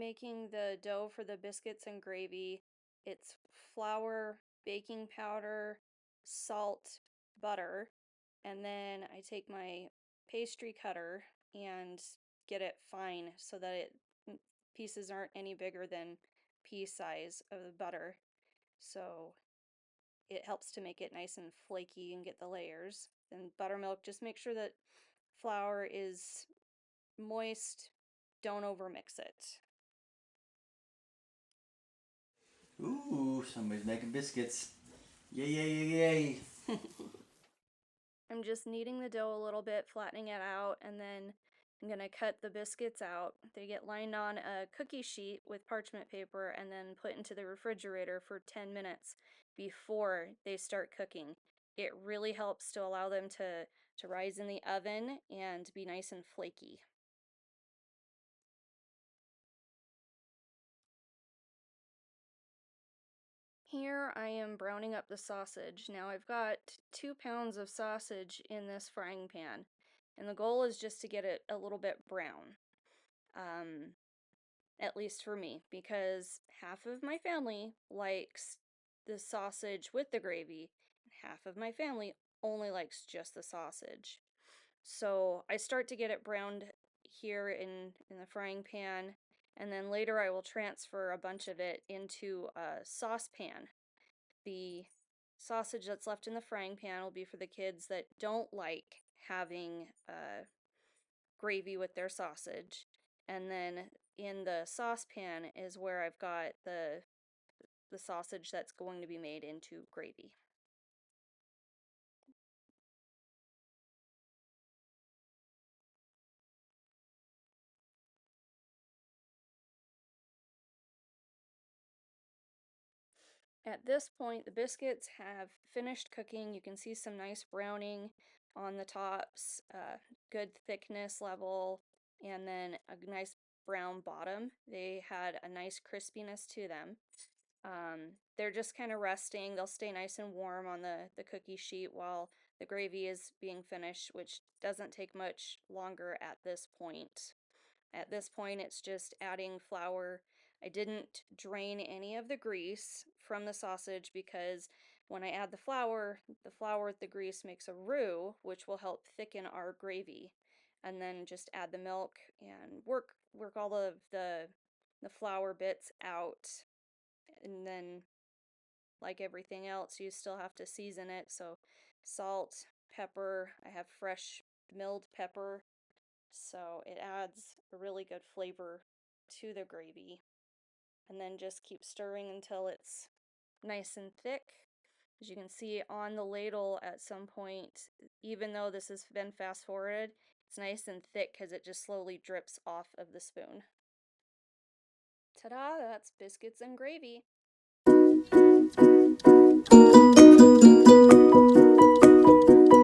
making the dough for the biscuits and gravy, it's flour, baking powder, salt, butter, and then I take my pastry cutter and get it fine so that pieces aren't any bigger than pea size of the butter. So it helps to make it nice and flaky and get the layers. Then buttermilk, just make sure that flour is moist, don't overmix it. Ooh, somebody's making biscuits. Yay, yay, yay, yay. I'm just kneading the dough a little bit, flattening it out, and then I'm gonna cut the biscuits out. They get lined on a cookie sheet with parchment paper and then put into the refrigerator for 10 minutes before they start cooking. It really helps to allow them to rise in the oven and be nice and flaky. Here I am browning up the sausage. Now I've got 2 pounds of sausage in this frying pan, and the goal is just to get it a little bit brown. Um, at least for me, because half of my family likes the sausage with the gravy, and half of my family only likes just the sausage. So I start to get it browned here in the frying pan, and then later I will transfer a bunch of it into a saucepan. The sausage that's left in the frying pan will be for the kids that don't like having gravy with their sausage. And then in the saucepan is where I've got the sausage that's going to be made into gravy. At this point, the biscuits have finished cooking. You can see some nice browning on the tops, good thickness level, and then a nice brown bottom. They had a nice crispiness to them. They're just kind of resting. They'll stay nice and warm on the cookie sheet while the gravy is being finished, which doesn't take much longer at this point. At this point, it's just adding flour. I didn't drain any of the grease from the sausage because when I add the flour with the grease makes a roux, which will help thicken our gravy. And then just add the milk and work all of the flour bits out. And then, like everything else, you still have to season it. So salt, pepper. I have fresh milled pepper, so it adds a really good flavor to the gravy. And then just keep stirring until it's nice and thick. As you can see on the ladle at some point, even though this has been fast forwarded, it's nice and thick because it just slowly drips off of the spoon. Ta-da, that's biscuits and gravy.